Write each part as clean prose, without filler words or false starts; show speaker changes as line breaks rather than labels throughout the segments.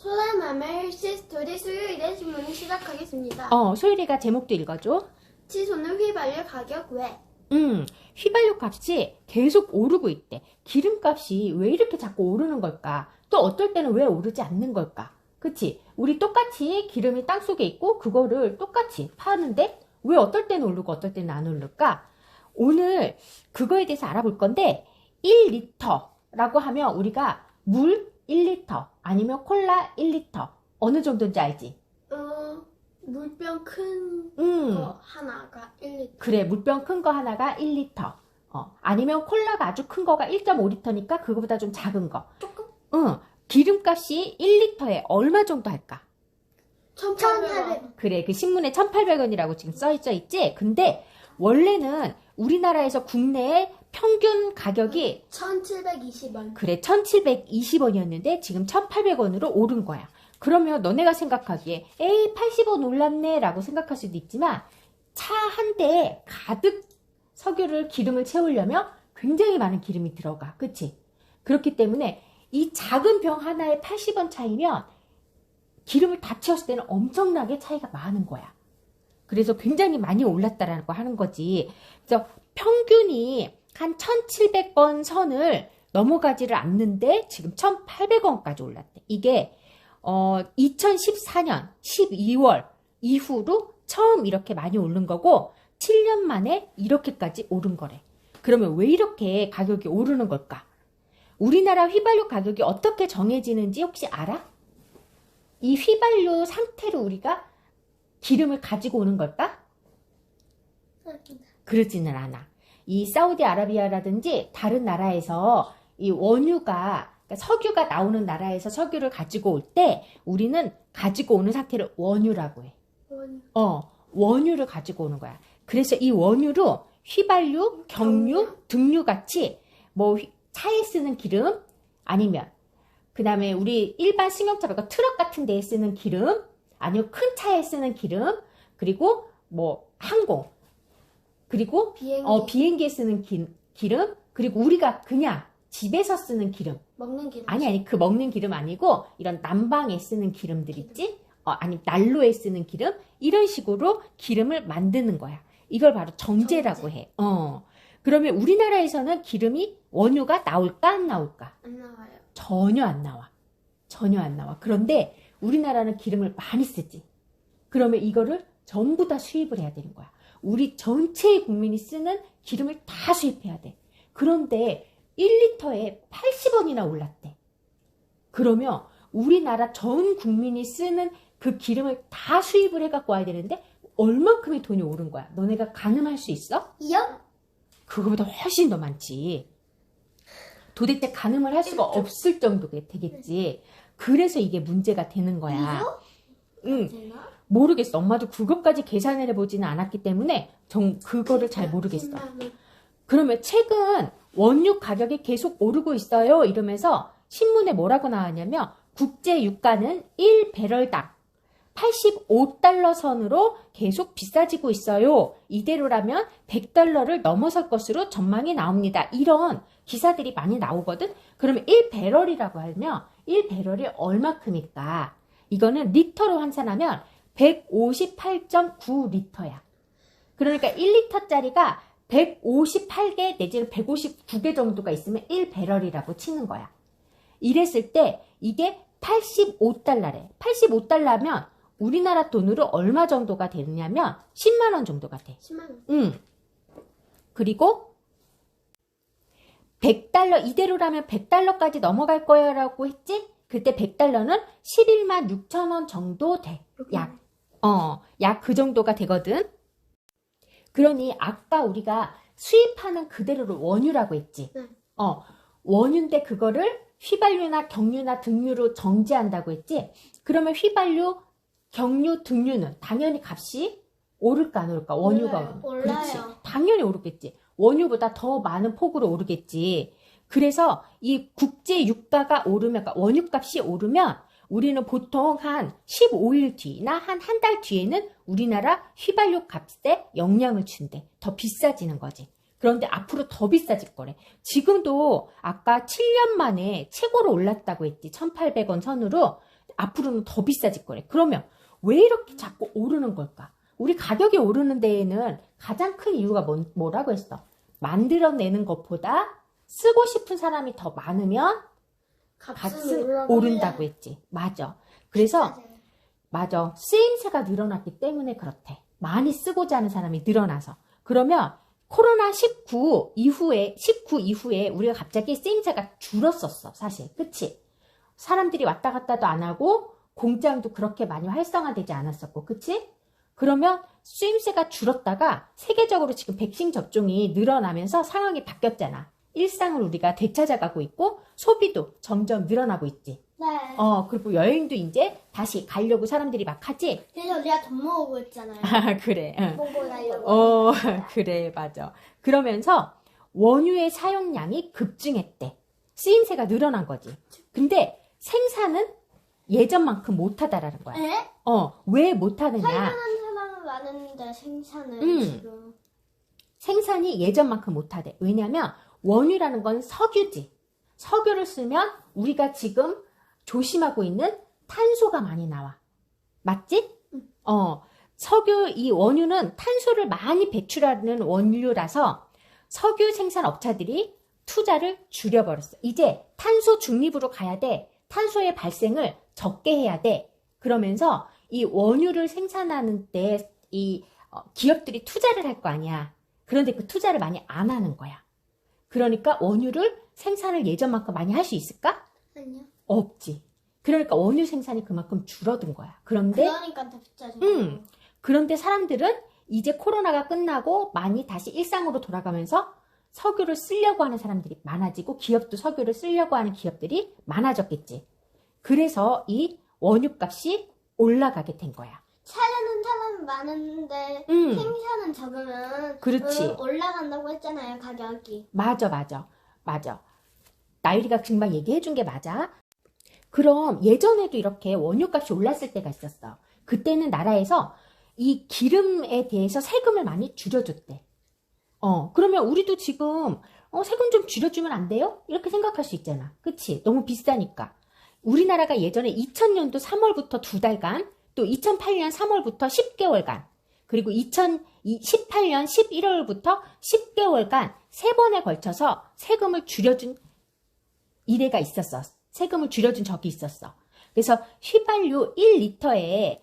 소라남의 힐스토리 수요일에 신문을 시작하겠습니다.
소율이가 제목도 읽어줘.
치솟는 휘발유 가격 왜?
휘발유 값이 계속 오르고 있대. 기름값이 왜 이렇게 자꾸 오르는 걸까? 또 어떨 때는 왜 오르지 않는 걸까? 그치? 우리 똑같이 기름이 땅속에 있고 그거를 똑같이 파는데 왜 어떨 때는 오르고 어떨 때는 안 오를까? 오늘 그거에 대해서 알아볼 건데 1리터라고 하면 우리가 물 1리터 아니면 콜라 1리터 어느 정도인지 알지?
물병 큰 거 하나가 1리터.
그래, 물병 큰 거 하나가 1리터. 아니면 콜라가 아주 큰 거가 1.5리터니까 그거보다 좀 작은 거.
조금?
기름값이 1리터에 얼마 정도 할까?
1,800원.
그래, 그 신문에 1,800원이라고 지금 써있죠, 있지? 근데 원래는 우리나라에서 국내의 평균 가격이
1,720원.
그래, 1,720원이었는데 지금 1,800원으로 오른 거야. 그러면 너네가 생각하기에 에이 80원 올랐네 라고 생각할 수도 있지만 차 한 대에 가득 석유를 기름을 채우려면 굉장히 많은 기름이 들어가. 그치? 그렇기 때문에 이 작은 병 하나에 80원 차이면 기름을 다 채웠을 때는 엄청나게 차이가 많은 거야. 그래서 굉장히 많이 올랐다라고 하는 거지. 그래서 평균이 한 1,700원 선을 넘어가지를 않는데 지금 1,800원까지 올랐대. 이게 2014년 12월 이후로 처음 이렇게 많이 오른 거고 7년 만에 이렇게까지 오른 거래. 그러면 왜 이렇게 가격이 오르는 걸까? 우리나라 휘발유 가격이 어떻게 정해지는지 혹시 알아? 이 휘발유 상태로 우리가 기름을 가지고 오는 걸까? 그러지는 않아. 이 사우디아라비아라든지 다른 나라에서 이 원유가 그러니까 석유가 나오는 나라에서 석유를 가지고 올 때 우리는 가지고 오는 상태를 원유라고 해. 원유를 가지고 오는 거야. 그래서 이 원유로 휘발유, 경유, 등유 같이 뭐 차에 쓰는 기름 아니면 그 다음에 우리 일반 승용차 말고 트럭 같은 데에 쓰는 기름 아니면 큰 차에 쓰는 기름 그리고 뭐 항공 그리고 비행기에 쓰는 기름 그리고 우리가 그냥 집에서 쓰는 기름
먹는 기름.
아니 그 먹는 기름 아니고 이런 난방에 쓰는 기름들 있지? 아니 난로에 쓰는 기름 이런 식으로 기름을 만드는 거야. 이걸 바로 정제라고 해. 그러면 우리나라에서는 기름이 원유가 나올까 안 나올까?
안 나와요.
전혀 안 나와. 전혀 안 나와. 그런데 우리나라는 기름을 많이 쓰지. 그러면 이거를 전부 다 수입을 해야 되는 거야. 우리 전체 국민이 쓰는 기름을 다 수입해야 돼. 그런데 1리터에 80원이나 올랐대. 그러면 우리나라 전 국민이 쓰는 그 기름을 다 수입을 해갖고 와야 되는데 얼만큼의 돈이 오른 거야. 너네가 가늠할 수 있어?
2억?
그거보다 훨씬 더 많지. 도대체 가늠을 할 수가 없을 정도가 되겠지. 그래서 이게 문제가 되는 거야.
되나?
모르겠어. 엄마도 그것까지 계산을 해보지는 않았기 때문에 그거를 잘 모르겠어. 그러면 최근 원유 가격이 계속 오르고 있어요. 이러면서 신문에 뭐라고 나왔냐면 국제 유가는 1배럴당 85달러 선으로 계속 비싸지고 있어요. 이대로라면 100달러를 넘어설 것으로 전망이 나옵니다. 이런 기사들이 많이 나오거든. 그러면 1배럴이라고 하면 1배럴이 얼마큼일까? 이거는 리터로 환산하면 158.9리터야. 그러니까 1리터짜리가 158개 내지는 159개 정도가 있으면 1배럴이라고 치는 거야. 이랬을 때 이게 85달러래. 85달러면 우리나라 돈으로 얼마 정도가 되느냐면 10만 원 정도가 돼.
10만 원.
그리고 100달러 이대로라면 100달러까지 넘어갈 거야라고 했지? 그때 100달러는 11만 6천 원 정도 돼. 약 그 정도가 되거든. 그러니 아까 우리가 수입하는 그대로를 원유라고 했지.
네.
원유인데 그거를 휘발유나 경유나 등유로 정제한다고 했지. 그러면 휘발유, 경유, 등유는 당연히 값이 오를까 안 오를까? 원유가
올라요.
그렇지. 당연히 오르겠지. 원유보다 더 많은 폭으로 오르겠지. 그래서 이 국제 유가가 오르면 그러니까 원유값이 오르면 우리는 보통 한 15일 뒤나 한 달 뒤에는 우리나라 휘발유 값에 영향을 준대. 더 비싸지는 거지. 그런데 앞으로 더 비싸질 거래. 지금도 아까 7년 만에 최고로 올랐다고 했지. 1,800원 선으로. 앞으로는 더 비싸질 거래. 그러면 왜 이렇게 자꾸 오르는 걸까? 우리 가격이 오르는 데에는 가장 큰 이유가 뭐라고 했어? 만들어내는 것보다 쓰고 싶은 사람이 더 많으면 값은 오른다고 했지. 맞아. 그래서 맞아. 쓰임새가 늘어났기 때문에 그렇대. 많이 쓰고자 하는 사람이 늘어나서. 그러면 코로나19 이후에 우리가 갑자기 쓰임새가 줄었었어. 사실. 그치? 사람들이 왔다 갔다도 안 하고 공장도 그렇게 많이 활성화되지 않았었고. 그치? 그러면 쓰임새가 줄었다가 세계적으로 지금 백신 접종이 늘어나면서 상황이 바뀌었잖아. 일상을 우리가 되찾아가고 있고 소비도 점점 늘어나고 있지.
네.
그리고 여행도 이제 다시 가려고 사람들이 막 하지.
그래서 우리가 돈 모으고 있잖아요.
아, 그래. 응.
보고 가려고.
그래, 맞아. 그러면서 원유의 사용량이 급증했대. 쓰임새가 늘어난 거지. 근데 생산은 예전만큼 못하다라는 거야.
에?
왜 못하느냐?
사용하는 사람은 많은데 생산은 지금.
생산이 예전만큼 못하대. 왜냐면 원유라는 건 석유지. 석유를 쓰면 우리가 지금 조심하고 있는 탄소가 많이 나와. 맞지? 석유, 이 원유는 탄소를 많이 배출하는 원유라서 석유 생산 업체들이 투자를 줄여버렸어. 이제 탄소 중립으로 가야 돼. 탄소의 발생을 적게 해야 돼. 그러면서 이 원유를 생산하는 때 이 기업들이 투자를 할 거 아니야. 그런데 그 투자를 많이 안 하는 거야. 그러니까 원유를 생산을 예전만큼 많이 할 수 있을까?
아니요.
없지. 그러니까 원유 생산이 그만큼 줄어든 거야. 그런데
그러니까 더 비싸지.
그런데 사람들은 이제 코로나가 끝나고 많이 다시 일상으로 돌아가면서 석유를 쓰려고 하는 사람들이 많아지고 기업도 석유를 쓰려고 하는 기업들이 많아졌겠지. 그래서 이 원유값이 올라가게 된 거야.
차려는 사람 많은데 생산은 적으면
그렇지.
올라간다고 했잖아요, 가격이.
맞아. 나유리가 금방 얘기해 준 게 맞아. 그럼 예전에도 이렇게 원유값이 올랐을 때가 있었어. 그때는 나라에서 이 기름에 대해서 세금을 많이 줄여줬대. 그러면 우리도 지금 세금 좀 줄여주면 안 돼요? 이렇게 생각할 수 있잖아. 그치? 너무 비싸니까. 우리나라가 예전에 2000년도 3월부터 2달간, 또 2008년 3월부터 10개월간, 그리고 2018년 11월부터 10개월간 3번에 걸쳐서 세금을 줄여준 이래가 있었어. 세금을 줄여준 적이 있었어. 그래서 휘발유 1리터에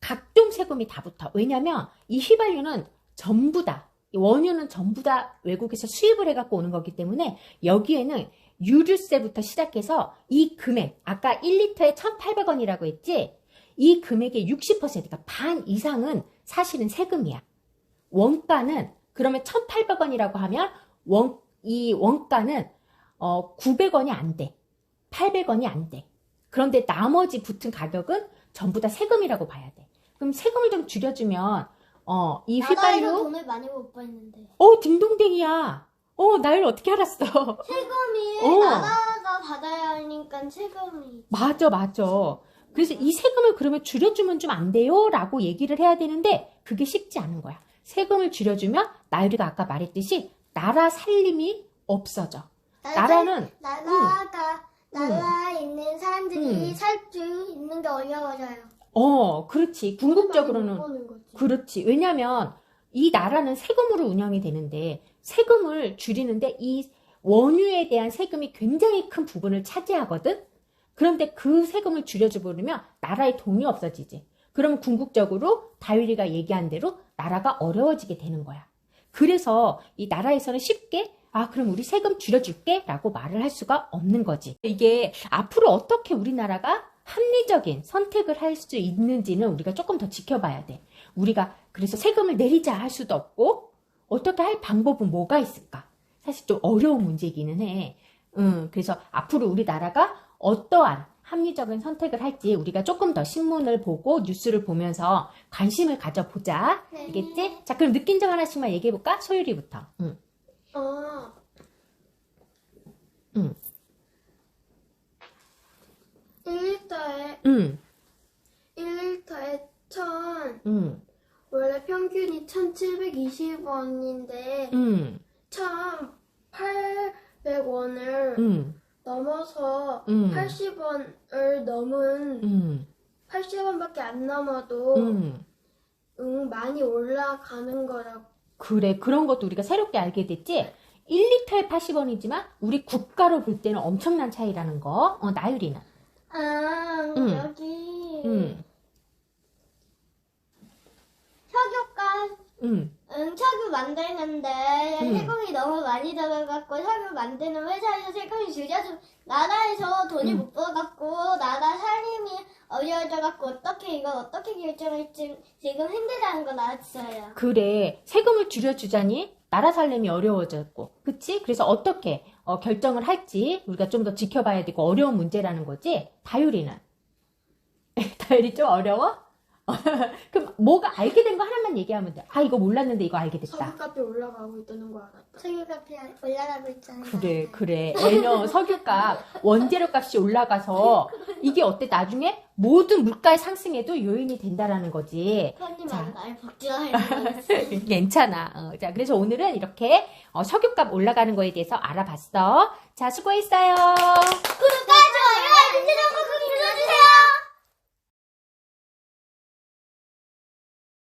각종 세금이 다 붙어. 왜냐면 이 휘발유는 전부 다, 원유는 전부 다 외국에서 수입을 해갖고 오는 거기 때문에 여기에는 유류세부터 시작해서 이 금액, 아까 1리터에 1,800원이라고 했지? 이 금액의 60%가 반 이상은 사실은 세금이야. 원가는, 그러면 1,800원이라고 하면 이 원가는 900원이 안 돼. 800원이 안 돼. 그런데 나머지 붙은 가격은 전부 다 세금이라고 봐야 돼. 그럼 세금을 좀 줄여주면 이 휘발유
돈을 많이 못 버는데.
딩동댕이야. 나를 어떻게 알았어?
세금이 나라가 받아야 하니까 세금이.
맞아. 그래서 이 세금을 그러면 줄여주면 좀 안 돼요? 라고 얘기를 해야 되는데 그게 쉽지 않은 거야. 세금을 줄여주면 나유리가 아까 말했듯이 나라 살림이 없어져. 나라는
나라에 있는 사람들이 살 수 있는 게 어려워져요.
그렇지. 궁극적으로는
버는 거지.
그렇지. 왜냐면 이 나라는 세금으로 운영이 되는데 세금을 줄이는데 이 원유에 대한 세금이 굉장히 큰 부분을 차지하거든. 그런데 그 세금을 줄여줘버리면 나라의 돈이 없어지지. 그럼 궁극적으로 다윗이가 얘기한 대로 나라가 어려워지게 되는 거야. 그래서 이 나라에서는 쉽게 그럼 우리 세금 줄여줄게 라고 말을 할 수가 없는 거지. 이게 앞으로 어떻게 우리나라가 합리적인 선택을 할 수 있는지는 우리가 조금 더 지켜봐야 돼. 우리가 그래서 세금을 내리자 할 수도 없고 어떻게 할 방법은 뭐가 있을까? 사실 좀 어려운 문제이기는 해. 그래서 앞으로 우리나라가 어떠한 합리적인 선택을 할지 우리가 조금 더 신문을 보고 뉴스를 보면서 관심을 가져보자.
네.
알겠지? 자, 그럼 느낀 점 하나씩만 얘기해볼까? 소율이부터.
1리터에 원래 평균이 1,720원인데 1,800원을 넘어서
음.
80원을 넘은 80원밖에 안 넘어도 많이 올라가는 거라고.
그래, 그런 것도 우리가 새롭게 알게 됐지? 1리터에 80원이지만 우리 국가로 볼 때는 엄청난 차이라는 거. 나유리는?
여기 석유가 석유 만드는데 세금이 너무 많이 들어가고 석유 만드는 회사에서 세금이 줄여서 나라에서 돈이 못 벌어갖고 나라 살림이 어려워져갖고 이걸 어떻게 결정할지 지금 힘들다는 거 나왔어요.
그래, 세금을 줄여주자니 나라 살림이 어려워졌고, 그치? 그래서 어떻게 결정을 할지 우리가 좀 더 지켜봐야 되고 어려운 문제라는 거지? 다율이는? 다율이 좀 어려워? 그럼 뭐가 알게 된 거 하나만 얘기하면 돼. 아, 이거 몰랐는데 이거 알게 됐다.
석유값이 올라가고 있다는 거 알았다. 석유값이 올라가고 있잖아요.
그래. 왜냐면 석유값, 원재료 값이 올라가서 이게 어때? 나중에 모든 물가의 상승에도 요인이 된다라는 거지.
선생님은 날 복지하는
괜찮아. 자, 그래서 오늘은 이렇게 석유값 올라가는 거에 대해서 알아봤어. 자, 수고했어요.
구독과